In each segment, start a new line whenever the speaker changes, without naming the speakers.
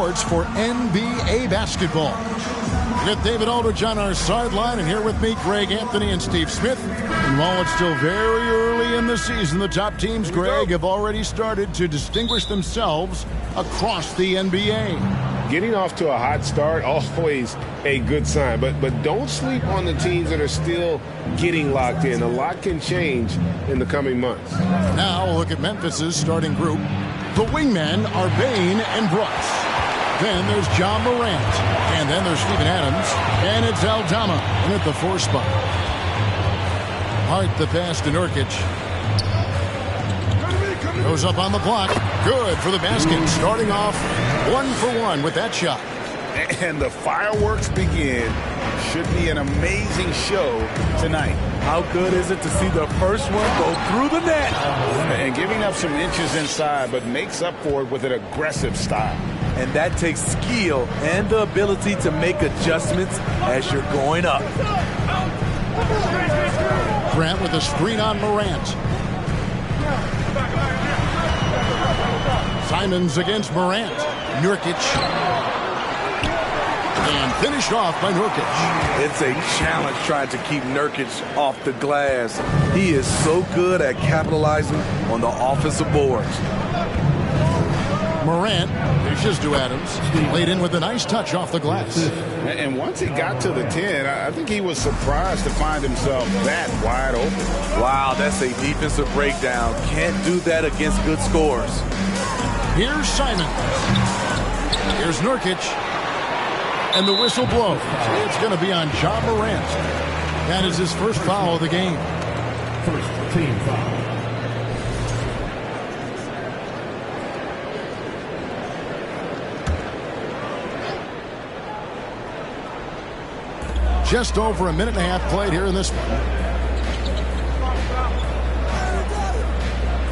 sports for NBA basketball. With David Aldridge on our sideline, and here with me, Greg Anthony and Steve Smith. And while it's still very early in the season, the top teams, Greg, have already started to distinguish themselves across the NBA.
Getting off to a hot start, always a good sign. But don't sleep on the teams that are still getting locked in. A lot can change in the coming months.
Now look at Memphis's starting group. The wingmen are Bane and Brooks. Then there's John Morant. And then there's Steven Adams. And it's Aldama in at the 4 spot. Hart the pass to Nurkic. Goes up on the block. Good for the basket. Starting off 1 for 1 with that shot.
And the fireworks begin. Should be an amazing show tonight.
How good is it to see the first one go through the net?
And giving up some inches inside, but makes up for it with an aggressive style.
And that takes skill and the ability to make adjustments as you're going up.
Grant with a screen on Morant. Simons against Morant. Nurkic. And finished off by Nurkic.
It's a challenge trying to keep Nurkic off the glass. He is so good at capitalizing on the offensive boards.
Morant dishes to Adams. Laid in with a nice touch off the glass.
And once he got to the 10, I think he was surprised to find himself that wide open.
Wow, that's a defensive breakdown. Can't do that against good scores.
Here's Simons. Here's Nurkic. And the whistle blows. It's going to be on John Morant. That is his first foul of the game.
First team foul.
Just over a minute and a half played here in this one.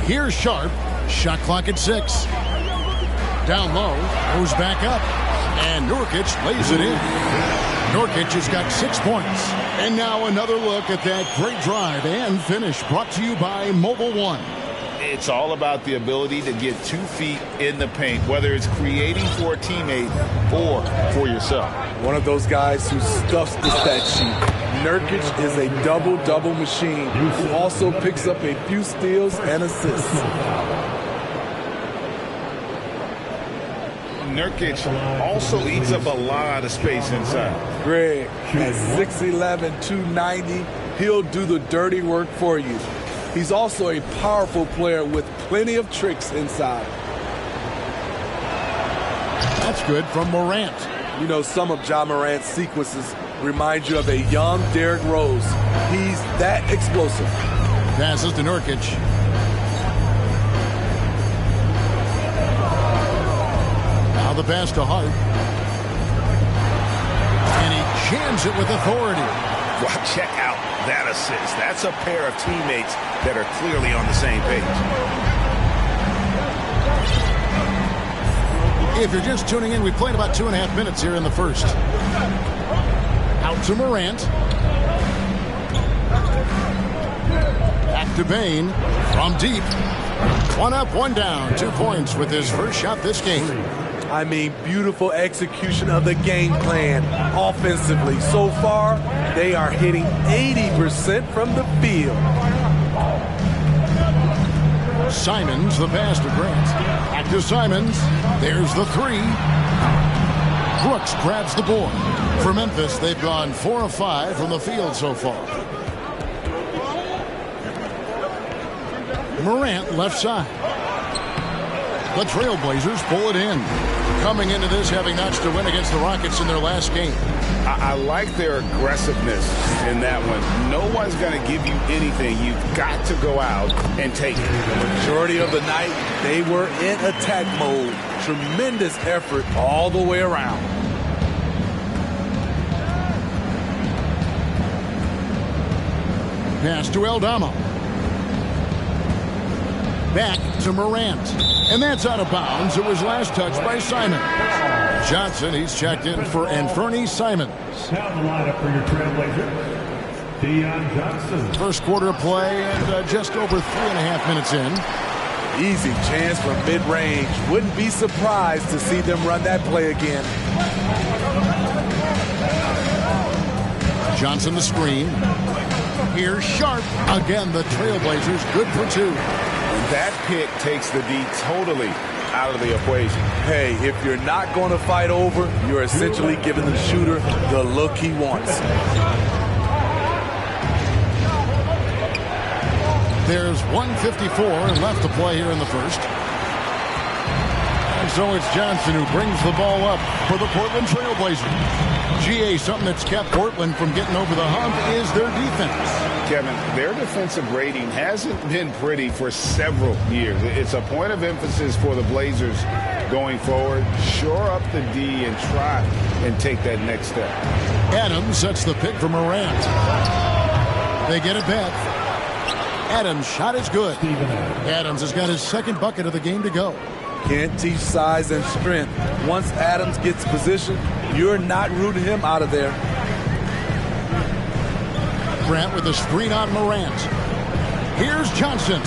Here's Sharp. Shot clock at 6. Down low. Goes back up. And Nurkic lays it in. Nurkic has got 6 points. And now another look at that great drive and finish brought to you by Mobile One.
It's all about the ability to get 2 feet in the paint, whether it's creating for a teammate or for yourself.
One of those guys who stuffs the stat sheet. Nurkic is a double-double machine who also picks up a few steals and assists.
Nurkic also eats up a lot of space inside.
Greg, at 6'11", 290, he'll do the dirty work for you. He's also a powerful player with plenty of tricks inside.
That's good from Morant.
You know, some of Ja Morant's sequences remind you of a young Derrick Rose. He's that explosive.
Passes to Nurkic. Now the pass to Hart. And he jams it with authority.
Well, check out that assist. That's a pair of teammates that are clearly on the same page.
If you're just tuning in, we played about 2.5 minutes here in the first. Out to Morant. Back to Bane. From deep. 1 up, 1 down. 2 points with his first shot this game.
I mean, beautiful execution of the game plan offensively. So far, they are hitting 80% from the field.
Simons, the pass to Grant. Back to Simons. There's the 3. Brooks grabs the board. For Memphis, they've gone 4 of 5 from the field so far. Morant, left side. The Trailblazers pull it in. Coming into this, having notched a win against the Rockets in their last game.
I like their aggressiveness in that one. No one's going to give you anything. You've got to go out and take it.
The majority of the night, they were in attack mode. Tremendous effort all the way around.
Pass to Aldama. Back to Morant. And that's out of bounds. It was last touched by Simon. Johnson, he's checked in for Anferny Simons.
Now the lineup for your Trailblazer. Deion Johnson.
First quarter of play and just over 3.5 minutes in.
Easy chance from mid-range. Wouldn't be surprised to see them run that play again.
Johnson the screen. Here's Sharp. Again, the Trailblazers good for 2.
That pick takes the D totally out of the equation.
Hey, if you're not going to fight over, you're essentially giving the shooter the look he wants.
There's 1:54 left to play here in the first. And so it's Johnson who brings the ball up for the Portland Trailblazers. GA, something that's kept Portland from getting over the hump is their defense.
Kevin, their defensive rating hasn't been pretty for several years. It's a point of emphasis for the Blazers going forward. Shore up the D and try and take that next step.
Adams sets the pick for Morant. They get it back. Adams' shot is good. Adams has got his second bucket of the game to go.
Can't teach size and strength. Once Adams gets position, you're not rooting him out of there.
Grant with a screen on Morant. Here's Johnson.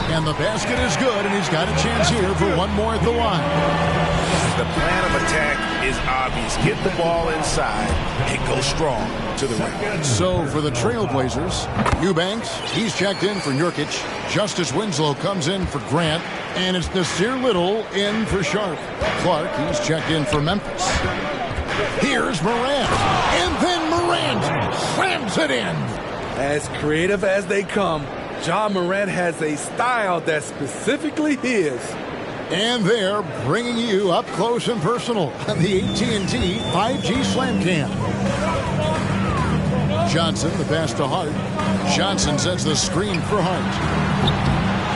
And the basket is good, and he's got a chance here for one more at the line.
The plan of attack is obvious. Get the ball inside and go strong to the rim.
So for the Trailblazers, Eubanks, he's checked in for Nurkic. Justice Winslow comes in for Grant. And it's Nasir Little in for Sharp. Clark, he's checked in for Memphis. Here's Morant. And then Morant slams it in.
As creative as they come, Ja Morant has a style that's specifically his.
And they're bringing you up close and personal on the AT&T 5G Slam Cam. Johnson, the pass to Hart. Johnson sets the screen for Hart.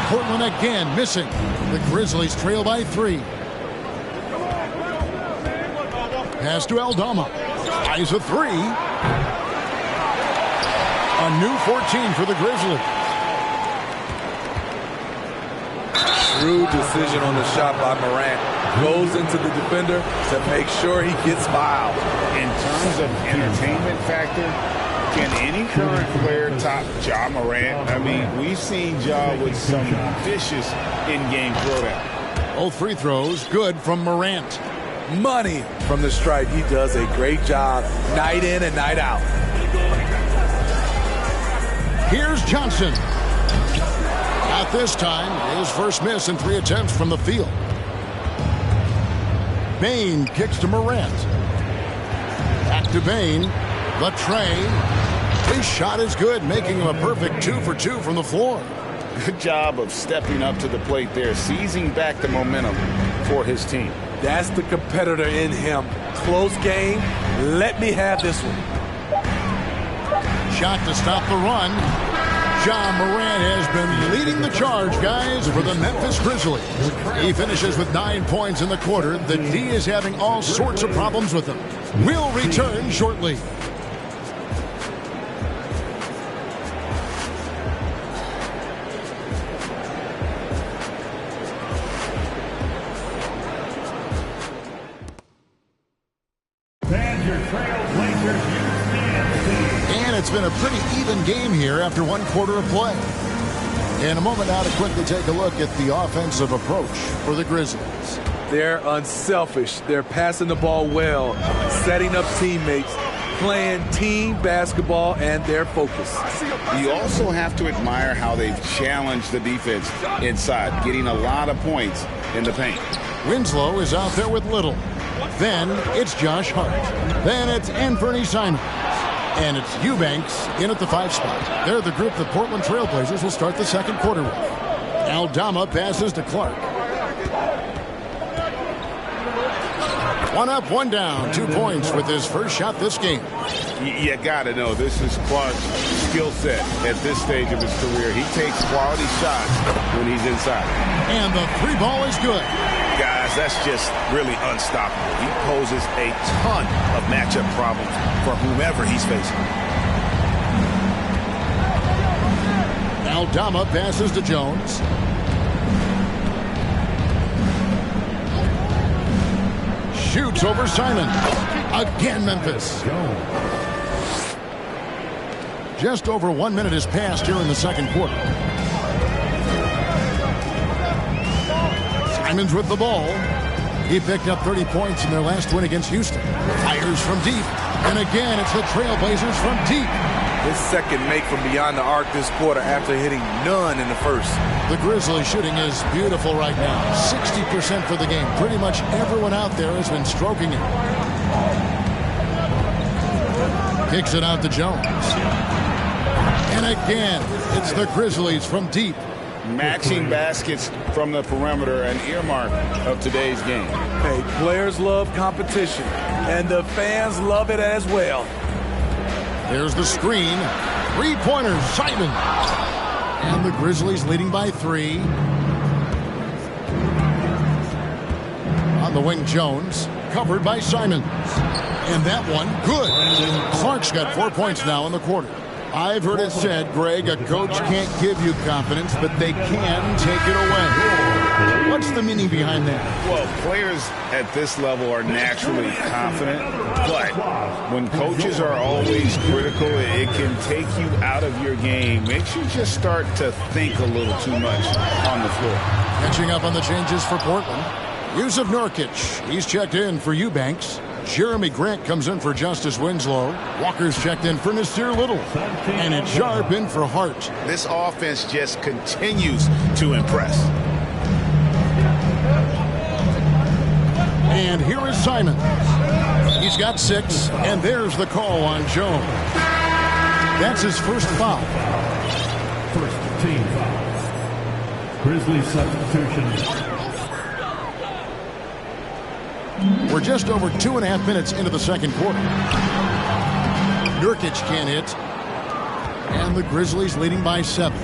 Portland again missing. The Grizzlies trail by 3. Pass to Aldama. Eyes a 3. A new 14 for the Grizzlies.
Shrewd decision on the shot by Morant. Goes into the defender to make sure he gets fouled.
In terms of entertainment factor, can any current player top Ja Morant? I mean, we've seen Ja with some vicious in-game throwdown.
Both free throws good from Morant.
Money from the stripe. He does a great job night in and night out.
Here's Johnson. At this time, his first miss in 3 attempts from the field. Bain kicks to Morant. Back to Bain. The tray. His shot is good, making him a perfect 2 for 2 from the floor.
Good job of stepping up to the plate there, seizing back the momentum for his team.
That's the competitor in him. Close game. Let me have this one.
Shot to stop the run. Ja Morant has been leading the charge, guys, for the Memphis Grizzlies. He finishes with 9 points in the quarter. The D is having all sorts of problems with him. We'll return shortly. And it's been a pretty even game here after 1 quarter of play. In a moment now to quickly take a look at the offensive approach for the Grizzlies.
They're unselfish. They're passing the ball well, setting up teammates, playing team basketball, and they're focused.
You also have to admire how they've challenged the defense inside, getting a lot of points in the paint.
Winslow is out there with Little. Then it's Josh Hart. Then it's Anthony Simons. And it's Eubanks in at the 5 spot. They're the group the Portland Trailblazers will start the second quarter with. Aldama passes to Clark. 1 up, 1 down. 2 points with his first shot this game.
You got to know this is Clark's skill set at this stage of his career. He takes quality shots when he's inside.
And the 3 ball is good.
Guys, that's just really unstoppable. He poses a ton of matchup problems for whomever he's facing.
Aldama passes to Jones. Shoots over Simons. Again, Memphis. Just over 1 minute has passed here in the second quarter. Simons with the ball. He picked up 30 points in their last win against Houston. Fires from deep. And again, it's the Trailblazers from deep.
His second make from beyond the arc this quarter after hitting none in the first.
The Grizzlies shooting is beautiful right now. 60% for the game. Pretty much everyone out there has been stroking it. Kicks it out to Jones. And again, it's the Grizzlies from deep.
Matching baskets from the perimeter, an earmark of today's game.
Hey, players love competition, and the fans love it as well.
There's the screen. Three-pointer, Simon. And the Grizzlies leading by 3. On the wing, Jones. Covered by Simons. And that one, good. Clark's got 4 points now in the quarter. I've heard it said, Greg, a coach can't give you confidence, but they can take it away. What's the meaning behind that?
Well, players at this level are naturally confident, but when coaches are always critical, it can take you out of your game. Makes you just start to think a little too much on the floor.
Catching up on the changes for Portland. Yusuf Nurkic, he's checked in for Eubanks. Jeremy Grant comes in for Justice Winslow. Walker's checked in for Nasir Little. And it's Sharp in for Hart.
This offense just continues to impress.
And here is Simons. He's got 6, and there's the call on Jones. That's his first foul.
First team foul. Grizzlies substitution.
We're just over 2.5 minutes into the second quarter. Nurkic can't hit. And the Grizzlies leading by 7.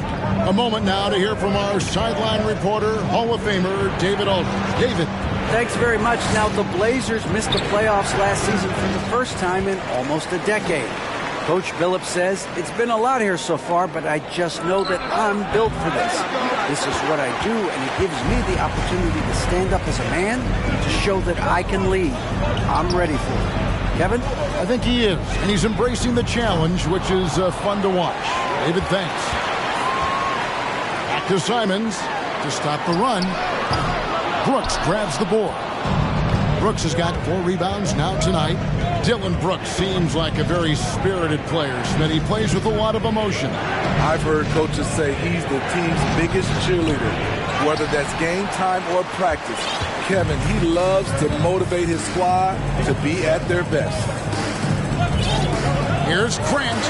A moment now to hear from our sideline reporter, Hall of Famer David Aldridge. David.
Thanks very much. Now, the Blazers missed the playoffs last season for the first time in almost a decade. Coach Billups says, it's been a lot here so far, but I just know that I'm built for this. This is what I do, and it gives me the opportunity to stand up as a man to show that I can lead. I'm ready for it. Kevin?
I think he is, and he's embracing the challenge, which is fun to watch. David, thanks. Back to Simons to stop the run. Brooks grabs the board. Brooks has got 4 rebounds now tonight. Dylan Brooks seems like a very spirited player, Smith. He plays with a lot of emotion.
I've heard coaches say he's the team's biggest cheerleader, whether that's game time or practice. Kevin, he loves to motivate his squad to be at their best.
Here's Grant.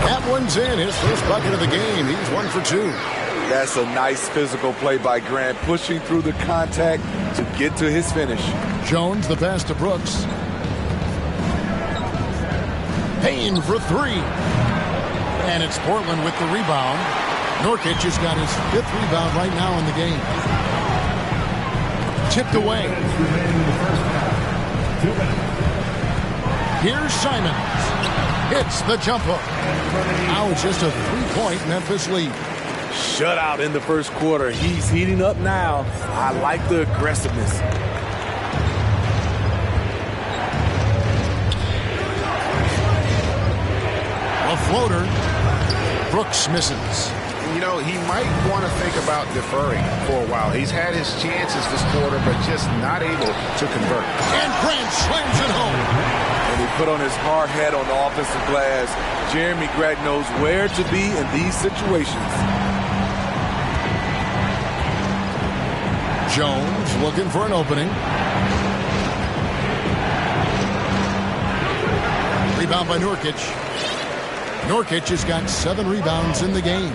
That one's in. His first bucket of the game. He's 1 for 2.
That's a nice physical play by Grant, pushing through the contact to get to his finish.
Jones, the pass to Brooks. Payne for 3. And it's Portland with the rebound. Nurkic has got his 5th rebound right now in the game. Tipped away. Here's Simons. Hits the jump hook. Now it's just a 3-point Memphis lead.
Shutout in the first quarter. He's heating up now. I like the aggressiveness.
A floater. Brooks misses.
You know, he might want to think about deferring for a while. He's had his chances this quarter, but just not able to convert.
And Grant slams it home.
And he put on his hard hat on the offensive glass. Jeremy Grant knows where to be in these situations.
Jones looking for an opening. Rebound by Nurkic. Nurkic has got 7 rebounds in the game.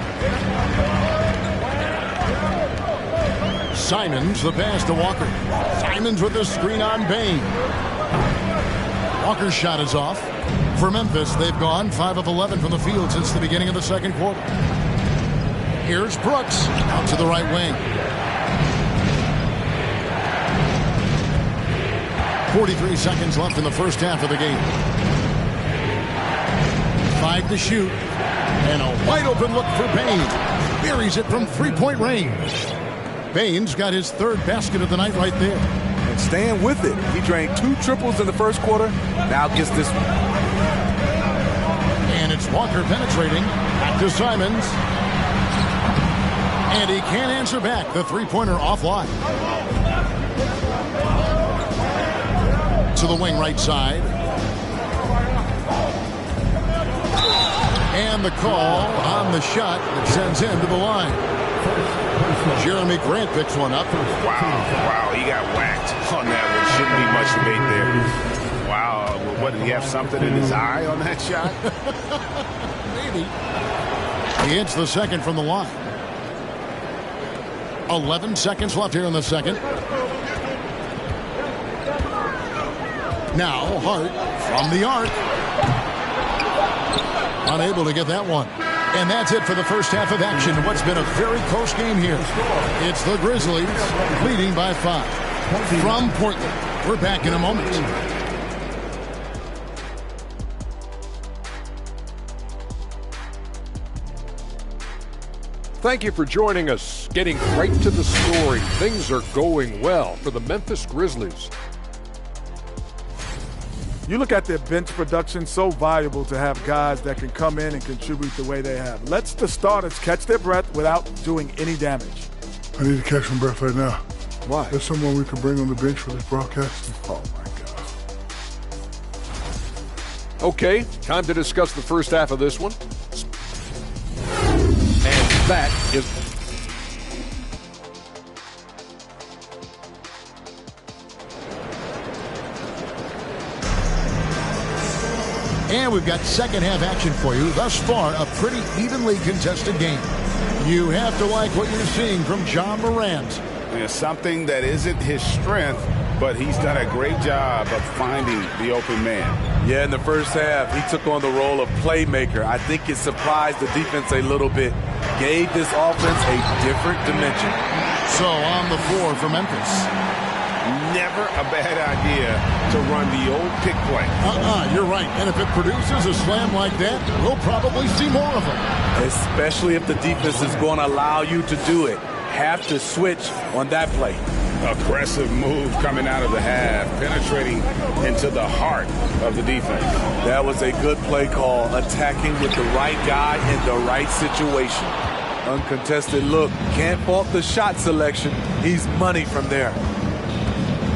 Simons, the pass to Walker. Simons with the screen on Payne. Walker's shot is off. For Memphis, they've gone 5 of 11 from the field since the beginning of the second quarter. Here's Brooks out to the right wing. 43 seconds left in the first half of the game. 5 to shoot. And a wide open look for Payne. Buries it from 3-point range. Payne's got his 3rd basket of the night right there.
And staying with it. He drained 2 triples in the first quarter. Now gets this one.
And it's Walker penetrating. Back to Simons. And he can't answer back. The three-pointer offline. To the wing right side. And the call on the shot that sends him to the line. Jeremy Grant picks one up.
Wow, he got whacked on that one. Shouldn't be much debate there. Wow, what, did he have something in his eye on that shot?
Maybe. He hits the second from the line. 11 seconds left here in the second. Now Hart from the arc. Unable to get that one. And that's it for the first half of action. What's been a very close game here. It's the Grizzlies leading by 5. From Portland, we're back in a moment.
Thank you for joining us. Getting right to the story. Things are going well for the Memphis Grizzlies.
You look at their bench production, so valuable to have guys that can come in and contribute the way they have. Lets the starters catch their breath without doing any damage.
I need to catch my breath right now.
Why?
There's someone we can bring on the bench for this broadcast.
Oh, my God.
Okay, time to discuss the first half of this one. And that is...
And we've got second half action for you. Thus far, a pretty evenly contested game. You have to like what you're seeing from Ja Morant.
It's something that isn't his strength, but he's done a great job of finding the open man.
Yeah, in the first half, he took on the role of playmaker. I think it surprised the defense a little bit. Gave this offense a different dimension.
So on the floor for Memphis.
Never a bad idea to run the old pick play.
You're right. And if it produces a slam like that, we'll probably see more of them.
Especially if the defense is going to allow you to do it. Have to switch on that play.
Aggressive move coming out of the half, penetrating into the heart of the defense.
That was a good play call, attacking with the right guy in the right situation. Uncontested look. Can't fault the shot selection. He's money from there.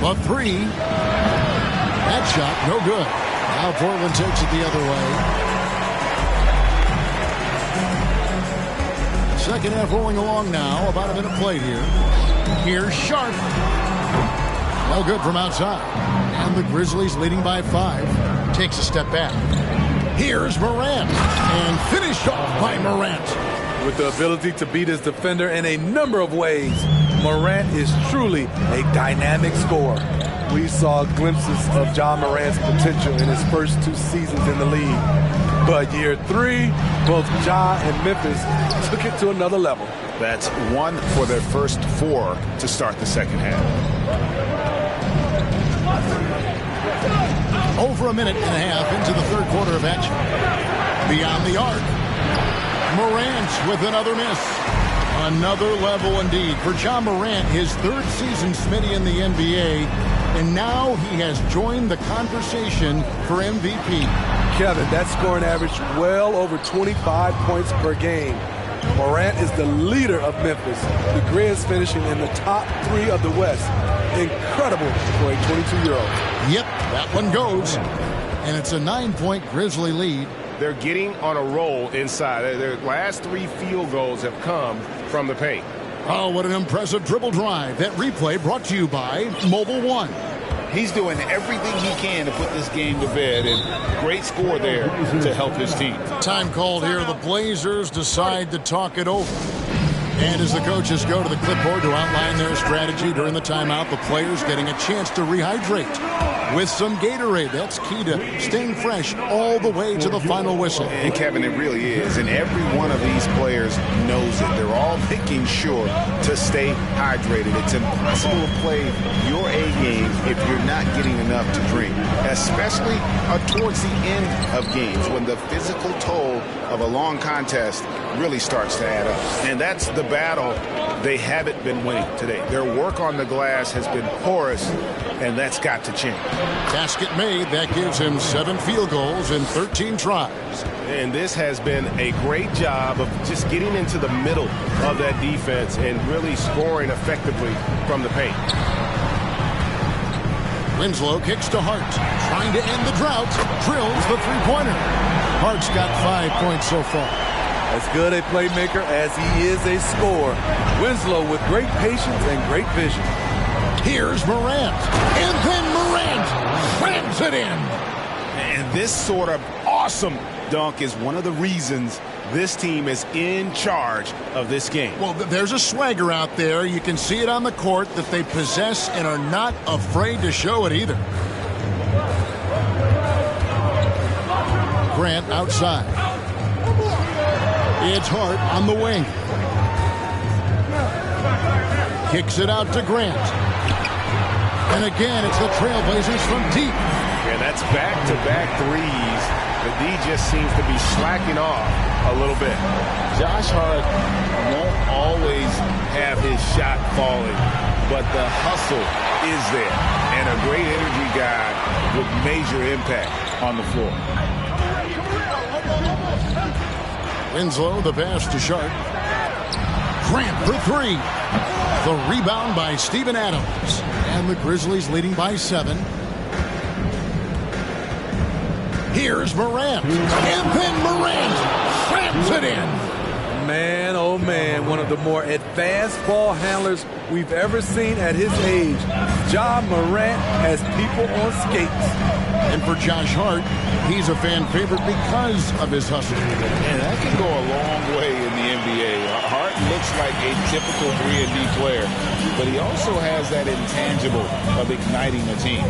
A three. That shot, no good. Now Portland takes it the other way. Second half rolling along now. About a minute played here. Here's Sharp. No good from outside. And the Grizzlies leading by 5. Takes a step back. Here's Morant. And finished off by Morant.
With the ability to beat his defender in a number of ways, Morant is truly a dynamic scorer. We saw glimpses of Ja Morant's potential in his first 2 seasons in the league. But year 3, both Ja and Memphis took it to another level.
That's 1 for their first 4 to start the second half.
Over a minute and a half into the third quarter of action. Beyond the arc. Morant with another miss. Another level indeed for Ja Morant, his 3rd season, Smitty, in the NBA. And now he has joined the conversation for MVP.
Kevin, that scoring average well over 25 points per game. Morant is the leader of Memphis. The Grizz finishing in the top 3 of the West. Incredible for a 22-year-old.
Yep, that one goes. And it's a 9-point Grizzly lead.
They're getting on a roll inside. Their last 3 field goals have come from the paint.
Oh, what an impressive dribble drive. That replay brought to you by Mobile One.
He's doing everything he can to put this game to bed, and great score there to help his team.
Time called here. The Blazers decide to talk it over. And as the coaches go to the clipboard to outline their strategy during the timeout, the players getting a chance to rehydrate with some Gatorade. That's key to staying fresh all the way to the final whistle.
And Kevin, it really is. And every one of these players knows it. They're all making sure to stay hydrated. It's impossible to play your A game if you're not getting enough to drink, especially towards the end of games when the physical toll of a long contest really starts to add up. And that's the battle they haven't been winning today. Their work on the glass has been porous, and that's got to change.
Basket made. That gives him 7 field goals in 13 tries.
And this has been a great job of just getting into the middle of that defense and really scoring effectively from the paint.
Winslow kicks to Hart, trying to end the drought. Drills the three-pointer. Hart's got 5 points so far.
As good a playmaker as he is a scorer, Winslow with great patience and great vision.
Here's Morant, and then Morant slams it in.
And this sort of awesome dunk is one of the reasons this team is in charge of this game.
Well, there's a swagger out there. You can see it on the court that they possess and are not afraid to show it either. Grant outside. It's Hart on the wing. Kicks it out to Grant. And again, it's the Trailblazers from deep.
And that's back-to-back threes. The D just seems to be slacking off a little bit.
Josh Hart won't always have his shot falling, but the hustle is there. And a great energy guy with major impact on the floor.
Winslow, the pass to Sharp. Grant for 3. The rebound by Steven Adams. And the Grizzlies leading by 7. Here's Morant. And then Morant slams it in.
Man, oh man, one of the more advanced ball handlers we've ever seen at his age. Ja Morant has people on skates.
And for Josh Hart, he's a fan favorite because of his hustle.
And that can go a long way in the NBA. Hart looks like a typical 3-and-D player, but he also has that intangible of igniting a team.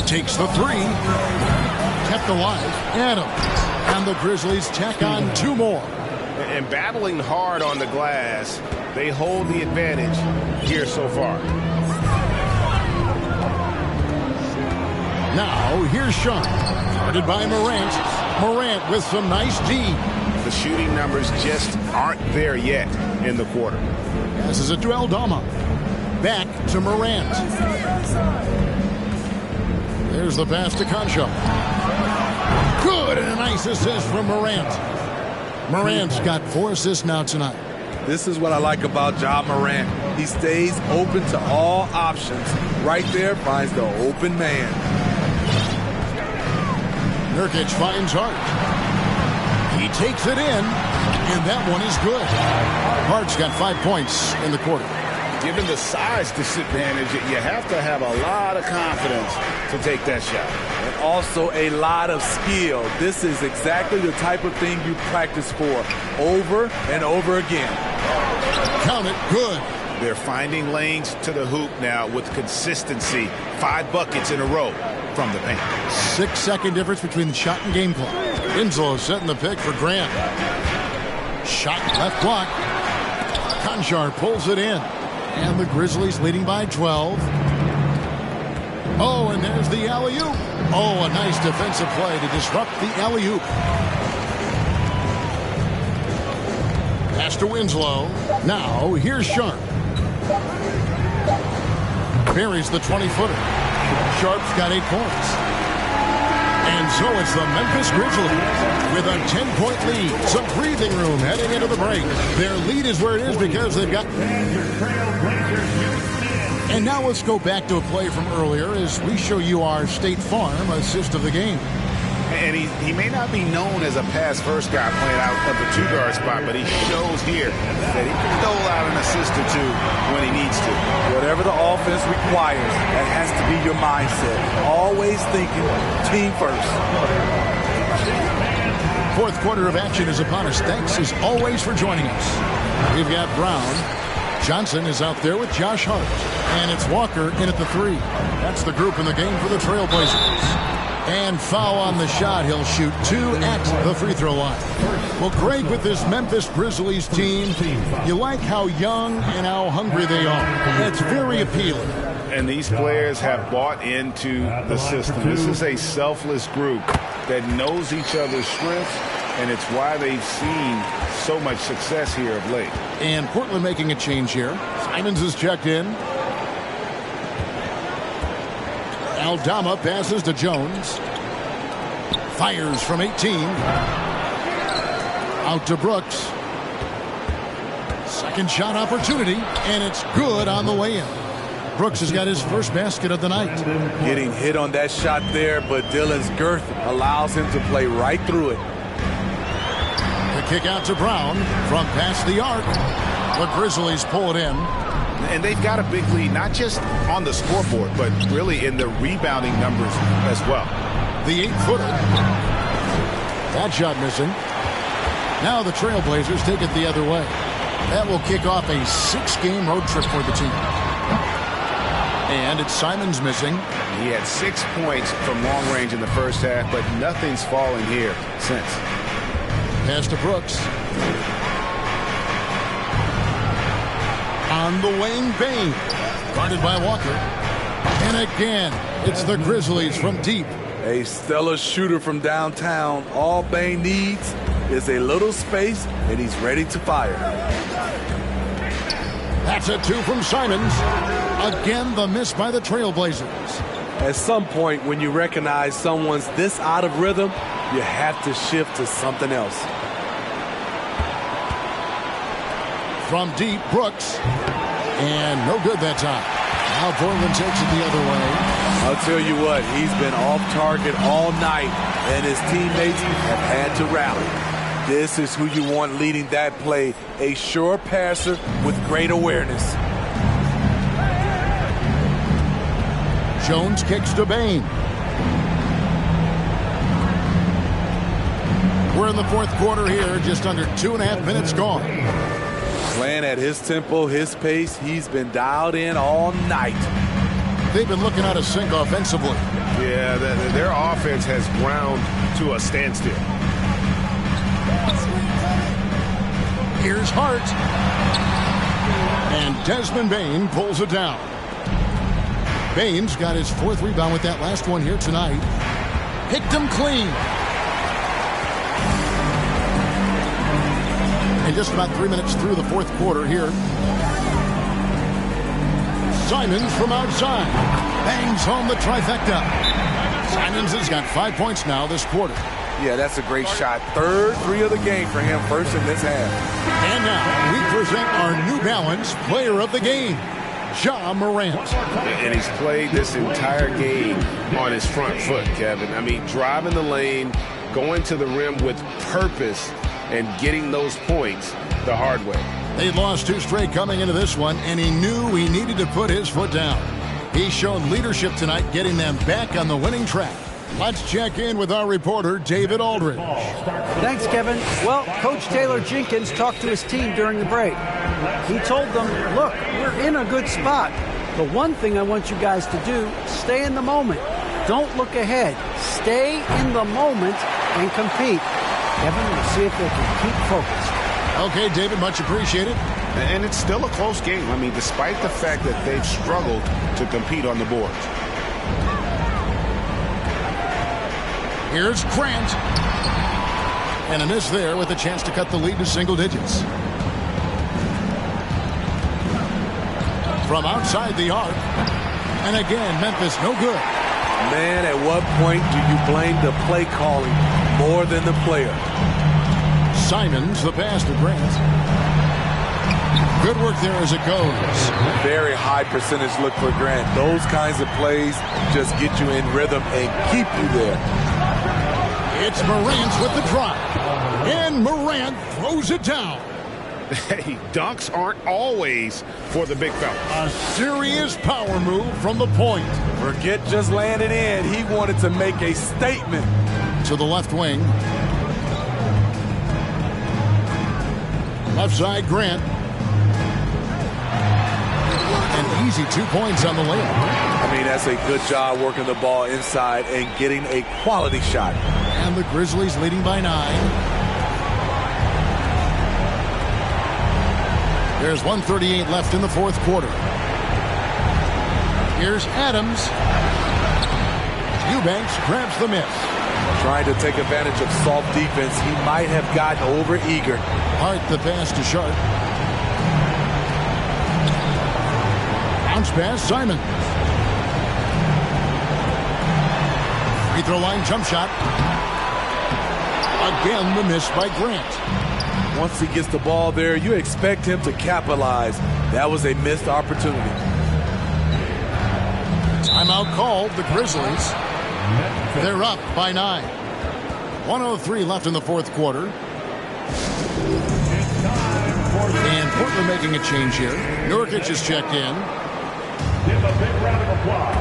Takes the 3. Kept alive. Adams. And the Grizzlies tack on 2 more.
And battling hard on the glass, they hold the advantage here so far.
Now, here's Sean. Guarded by Morant. Morant with some nice D.
The shooting numbers just aren't there yet in the quarter.
Passes it to Aldama. Back to Morant. There's the pass to Concho. Good, and a nice assist from Morant. Morant's got 4 assists now tonight.
This is what I like about Ja Morant. He stays open to all options. Right there finds the open man.
Nurkic finds Hart. He takes it in, and that one is good. Hart's got 5 points in the quarter.
Given the size disadvantage, you have to have a lot of confidence to take that shot.
And also a lot of skill. This is exactly the type of thing you practice for over and over again.
Count it, good.
They're finding lanes to the hoop now with consistency. 5 buckets in a row from the paint.
6-second difference between the shot and game clock. Winslow setting the pick for Grant. Shot left block. Conchar pulls it in. And the Grizzlies leading by 12. Oh, and there's the alley-oop. Oh, a nice defensive play to disrupt the alley-oop. Pass to Winslow. Now, here's Sharp. Buries the 20-footer. Sharp's got 8 points. And so it's the Memphis Grizzlies with a 10-point lead. Some breathing room heading into the break. Their lead is where it is because they've got... And now let's go back to a play from earlier as we show you our State Farm assist of the game.
And he may not be known as a pass-first guy playing out of the 2-guard spot, but he shows here that he can dole out an assist or 2 when he needs to.
Whatever the offense requires, that has to be your mindset. Always thinking team first.
4th quarter of action is upon us. Thanks as always for joining us. We've got Brown. Johnson is out there with Josh Hart. And it's Walker in at the 3. That's the group in the game for the Trailblazers. And foul on the shot. He'll shoot 2 at the free throw line. Well, Greg, with this Memphis Grizzlies team, you like how young and how hungry they are. It's very appealing.
And these players have bought into the system. This is a selfless group that knows each other's strengths and it's why they've seen so much success here of late.
And Portland making a change here. Simons is checked in. Aldama passes to Jones. Fires from 18. Out to Brooks. Second shot opportunity, and it's good on the way in. Brooks has got his first basket of the night.
Getting hit on that shot there, but Dillon's girth allows him to play right through it.
The kick out to Brown from past the arc. The Grizzlies pull it in.
And they've got a big lead, not just on the scoreboard, but really in the rebounding numbers as well.
The 8-footer. That shot missing. Now the Trailblazers take it the other way. That will kick off a 6-game road trip for the team. And it's Simons missing.
He had 6 points from long range in the first half, but nothing's fallen here since.
Pass to Brooks. On the wing, Bane. Guarded by Walker. And again, it's the Grizzlies from deep.
A stellar shooter from downtown. All Bane needs is a little space, and he's ready to fire.
That's a 2 from Simons. Again, the miss by the Trailblazers.
At some point, when you recognize someone's this out of rhythm, you have to shift to something else.
From deep, Brooks. And no good that time. Now Portland takes it the other way.
I'll tell you what, he's been off target all night, and his teammates have had to rally. This is who you want leading that play, a sure passer with great awareness.
Jones kicks to Bane. We're in the fourth quarter here, just under 2.5 minutes gone.
Playing at his tempo, his pace, he's been dialed in all night.
They've been looking at a sink offensively.
Yeah, their offense has ground to a standstill.
Here's Hart. And Desmond Bane pulls it down. Bane's got his 4th rebound with that last one here tonight. Picked him clean. And just about 3 minutes through the fourth quarter here. Simons from outside. Bangs home the trifecta. Simons has got 5 points now this quarter.
Yeah, that's a great shot. 3rd 3 of the game for him, first in this half.
And now we present our New Balance Player of the Game, Ja Morant.
And he's played this entire game on his front foot, Kevin. I mean, driving the lane, going to the rim with purpose, and getting those points the hard way.
They'd lost 2 straight coming into this one, and he knew he needed to put his foot down. He's shown leadership tonight, getting them back on the winning track. Let's check in with our reporter, David Aldridge.
Thanks, Kevin. Well, Coach Taylor Jenkins talked to his team during the break. He told them, look, we're in a good spot. The one thing I want you guys to do, stay in the moment. Don't look ahead. Stay in the moment and compete. Kevin, we'll see if they can keep focused.
Okay, David, much appreciated.
And it's still a close game. I mean, despite the fact that they've struggled to compete on the boards.
Here's Grant. And a miss there with a chance to cut the lead to single digits. From outside the arc. And again, Memphis no good.
Man, at what point do you blame the play calling more than the player?
Simons, the pass to Grant. Good work there as it goes.
Very high percentage look for Grant. Those kinds of plays just get you in rhythm and keep you there.
It's Morant with the drive. And Morant throws it down.
Hey, dunks aren't always for the big fella.
A serious power move from the point.
Forget just laying it in. He wanted to make a statement.
To the left wing. Left side, Grant. An easy 2 points on the layup.
I mean, that's a good job working the ball inside and getting a quality shot.
And the Grizzlies leading by 9. There's 1:38 left in the fourth quarter. Here's Adams. Eubanks grabs the miss.
Trying to take advantage of soft defense. He might have gotten over-eager.
Hart the pass to Sharp. Bounce pass, Simon. Free throw line jump shot. Again, the miss by Grant.
Once he gets the ball there, you expect him to capitalize. That was a missed opportunity.
Timeout called, the Grizzlies. They're up by 9. 1:03 left in the fourth quarter. And Portland making a change here. Nurkic is checked in.
Give a big round of applause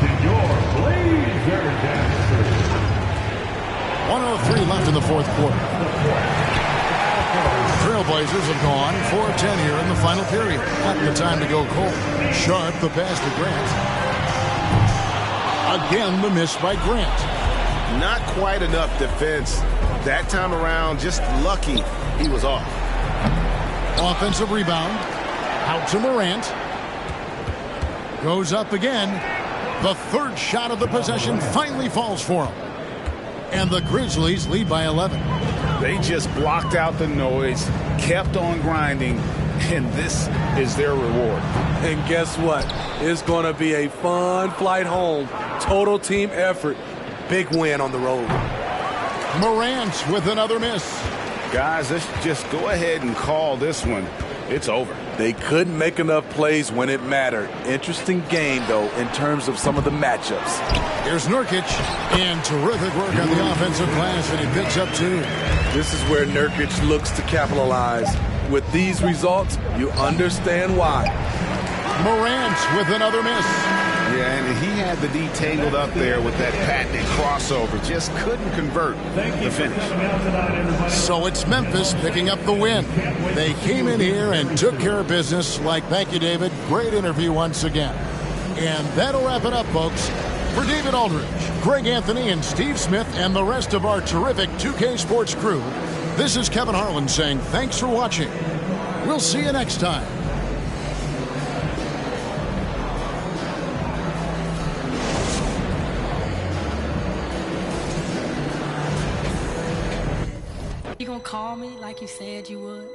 to your Blazer dancers.
1:03 left in the fourth quarter. Trailblazers have gone 4-10 here in the final period. Not the time to go cold. Sharp the pass to Grant. Again, the miss by Grant.
Not quite enough defense that time around. Just lucky he was off.
Offensive rebound. Out to Morant. Goes up again. The third shot of the possession finally falls for him. And the Grizzlies lead by 11.
They just blocked out the noise, kept on grinding, and this is their reward.
And guess what? It's going to be a fun flight home. Total team effort. Big win on the road.
Morant with another miss.
Guys, let's just go ahead and call this one. It's over.
They couldn't make enough plays when it mattered. Interesting game, though, in terms of some of the matchups.
Here's Nurkic, and terrific work on the offensive glass, and he picks up 2.
This is where Nurkic looks to capitalize. With these results, you understand why.
Morant with another miss.
Yeah, and he had the D tangled up there with that patented crossover. Just couldn't convert the finish.
So it's Memphis picking up the win. They came in here and took care of business. Thank you, David. Great interview once again. And that'll wrap it up, folks. For David Aldridge, Greg Anthony, and Steve Smith, and the rest of our terrific 2K Sports crew, this is Kevin Harlan saying thanks for watching. We'll see you next time.
You gonna call me like you said you would?